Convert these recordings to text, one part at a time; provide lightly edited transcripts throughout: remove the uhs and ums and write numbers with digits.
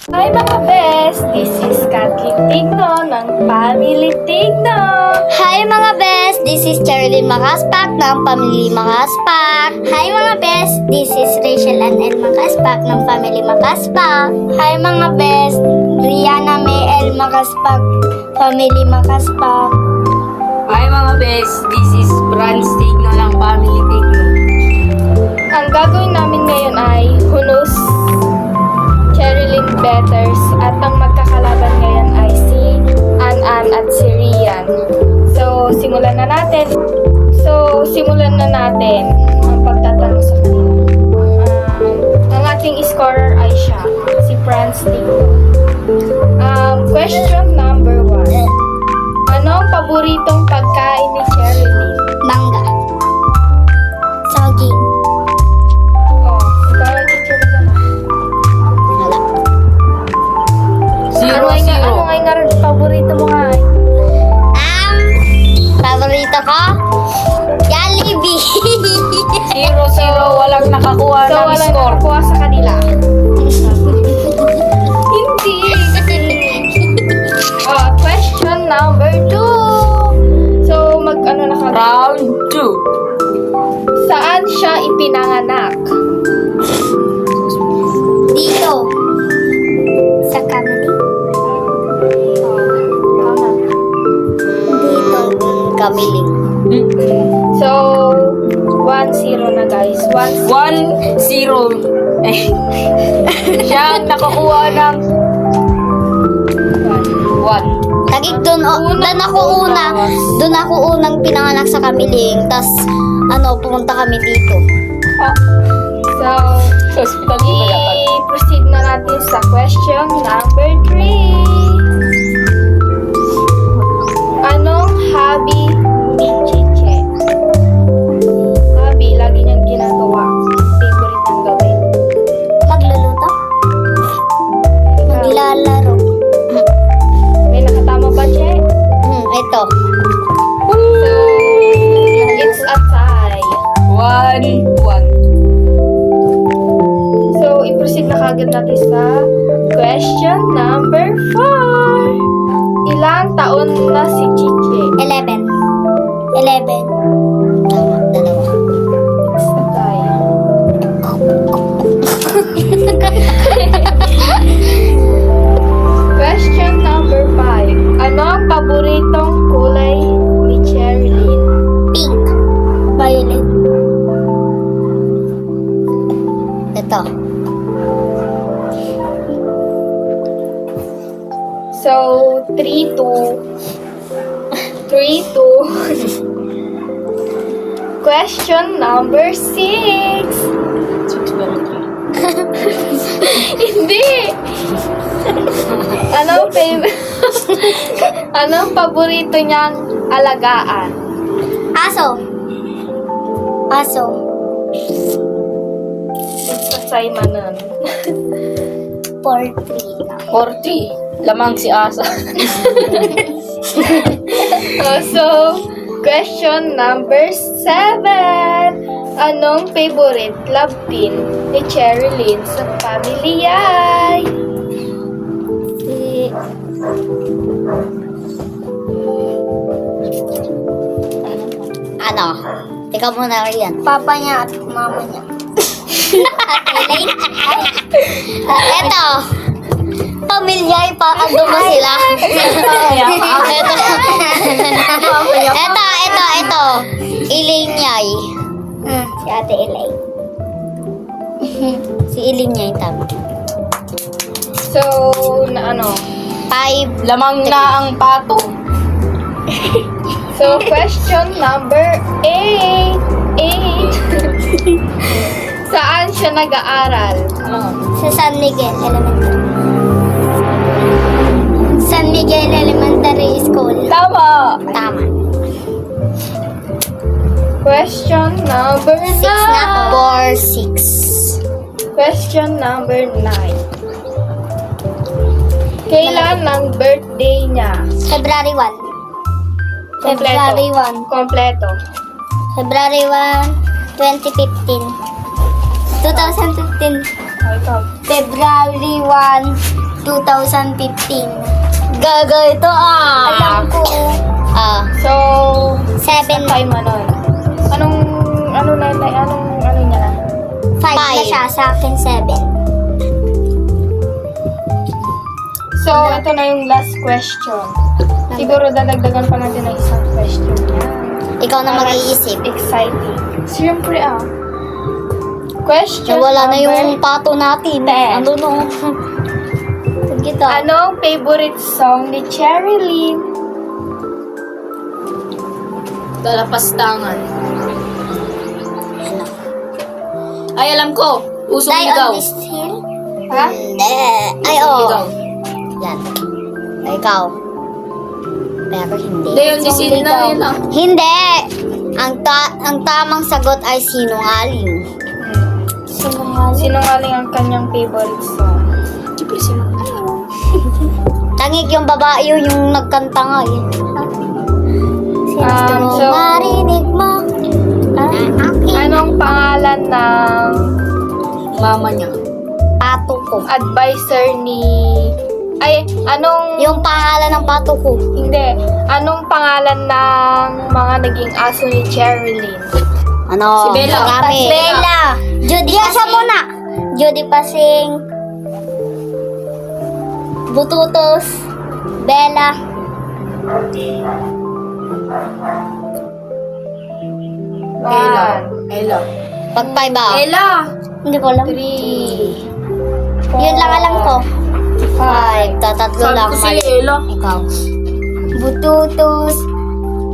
Hi mga best! This is Kathleen Tigno ng Family Tigno! Hi mga best! This is Cherilyn Makaspak ng Family Makaspak. Hi mga best! This is Rachel Anel Makaspak ng Family Makaspak. Hi mga best! Rihanna May L Makaspak, Family Makaspak. Hi mga best, this is Franz Tigno ng Family Tigno. Ang gagawin namin ngayon ay Hunos Cherilyn Betters at ang magkakalaban ngayon ay si An at si Rian. So, simulan na natin ang pagtatanong sa kanila. Ang ating scorer ay siya, si Franz Tigno. Question number 1. Ano ang paboritong pagkain ni Cherilyn? Mangga. Saging. Oh, ikaw ang teacher mo naman. Wala. Zero. Ano nga paborito mo nga ay? Paborito ko? Jollibee. 0-0, walang nakakuha So, ng walang score. nakakuha sa kanila. Hindi. Question number 2. So, mag-ano na kami? Round 2. Saan siya ipinanganak? Dito. Sa family. Tama. Dito. Kamiling. So, 1-0 na guys. 1-0. 1-0. Siya ang nakakuha ng 1. Tagig doon ako unang pinanganak sa Kamiling. Tas pumunta kami dito. So, Hospital mo dapat. i-proceed na natin sa question number 3. Anong hobby ni Chiche? Hobby, lagi niyang ginagawa. Favorite niyang gawin. Magluluto? Maglalaro. May nakatama ba, Che? Ito. So, it's a tie. 1-1. So, i-proceed na kagad natin sa question number 4. Ilang taon na si Chiche? 11. Tama, dalawa. It's a tie. Question number 5. Ano ang paboritong kulay ni Cherilyn? Pink. Violet. Ito. So, 3-2. Question number 6. Hindi! Anong paborito niyang alagaan? Aso. It's a Simonon. 4-3. 40. Lamang si Asa. So, question number 7. Anong favorite love team ni Cherilyn sa Family Yay? Ikaw muna riyan. Papa niya at mama niya. Ito. Pamilyay pa. Ando mo sila. Ito. Ilinyay. Si ate Ilay. Si Ilinyay tama. So, na ano? 5. Lamang na ang pato. So, question number 8. Saan siya nag-aaral? Sa San Miguel Elementary. San Miguel Elementary School. Tama. Tama. Question number 6 na. 9. 4, 6. Question number 9. Kailan ang birthday niya? February 1. February 1. Kompleto. February 1, 2015. 2015. Oh, ikaw. February 1, 2015. Gaga ito Alam ko. So, 7. time mo nun. Ano niya na? 5 na siya. Sa akin, 7. So, ito na yung last question. Siguro dadagdagan pa natin ng isang question. Ikaw na mag-iisip. Exciting. Siyempre Question Wala na number yung pato natin. 10. Ano no? Kita. Anong favorite song ni Cherilyn? Dalapastangan. Ay, alam ko. Usong Die ligaw. on this hill? Ha? Hindi. Ay, Ligaw. Yan. Ay, ikaw. Pero hindi. Hindi, yung disin na yun ah. Hindi. Ang tamang sagot ay sinungaling. Sinungaling? Sinungaling ang kanyang favorite song. Siyempre, sino? Tangik yung babae yung nagkanta nga eh. So, Marinig mo. Anong pangalan ng Mama niya. Pato ko. advisor ni... Yung pangalan ng pato ko. Hindi. Anong pangalan ng mga naging aso ni Cherilyn? Ano? Si Bella. Marami. Bella. Judy Pasing. Muna. Judy Pasing. Bututos. Bella. Ella. Ella. Pag-5 ba? Ella! Hindi ko alam. 3, Yun lang alam ko. 5. Tatatlo Sabi lang. ko si Mali. Ella. Ikaw. Bututos.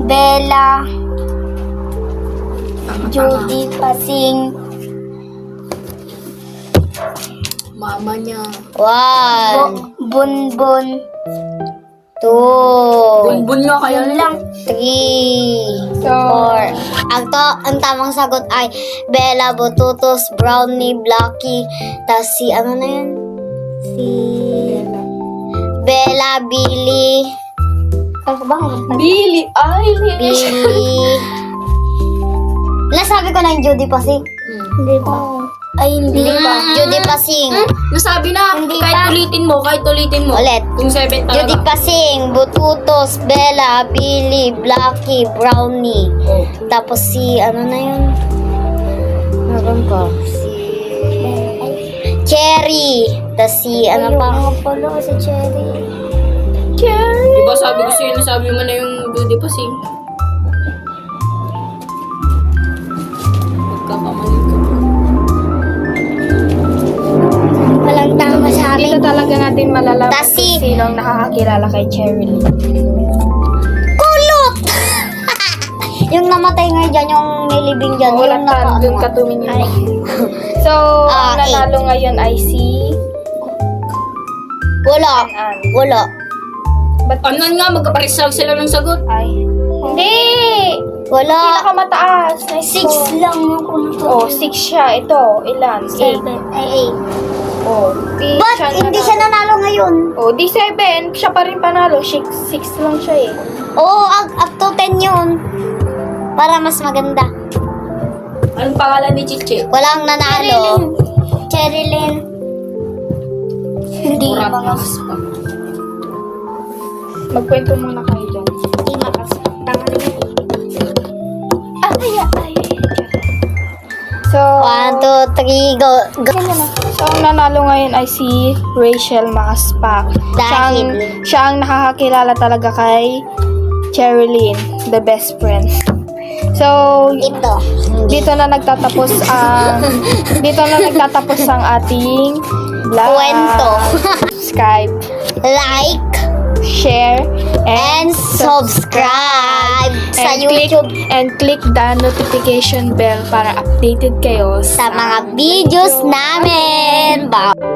Bella. Judy Pasing. Mama niya. 1. Bunbun. 2. Bunbun nga kaya lang. 3. So, 4. Ang tamang sagot ay Bella, Bututos, Brownie, Blocky, tas si ano na yun? Si Bella, Billy. Ano ba? Billie Eilish. Billy. Nasabi ko na yung Judy Pasing. Hindi ba? Ay, hindi ba? Judy Pasing. Nasabi na. Hindi kahit pa. ulitin mo. Ulit. Yung 7 Judy talaga. Pasing, Bututos, Bella, Billy, Blocky, Brownie. Oh. Tapos si, ano na yun? Meron pa. Si... Cherry. Tapos si, ano pa? Ayun pala, si Cherry. Diba sabi ko sa'yo, nasabi mo na yung Judy Pasing. Magkakamali ka. Walang tama sa Dito amin. talaga natin malalaman Tas si- kung sinong nakakakilala kay Cherilyn. Kulot! Yung namatay nga dyan, yung nilibing dyan. Wala yung pa, dun nga. ka tumingin. So, ang nanalo ngayon ay si... Wala. An. Wala. Ba't Ano nga, magkapares lang sila ng sagot. ay? Hindi! Wala. Pinakamataas. Nice 6 lang ako. Oh, 6 siya. Ito, ilan? 8. 7. Ay, 8. Oh, Ba't hindi siya nanalo ngayon? Oh, di 7. Siya pa rin panalo. 6 lang siya eh. Oo, up to 10 yun. Para mas maganda. Anong pangalan ni Chiche? Walang nanalo. Cherilyn. Hindi Urat mga mas pa. Magkwento muna kayo dyan. hindi makasapang rin. Ay. So, 1, 2, 3, go. So, ang nanalo ngayon ay si Rachel Makaspak. Dahil? Siya ang nakakakilala talaga kay Cherilyn, the best friend. So, Ito. dito na nagtatapos ang ating vlog. Kwento. Subscribe, Like share, and subscribe sa YouTube click the notification bell para updated kayo sa mga videos namin. Bye.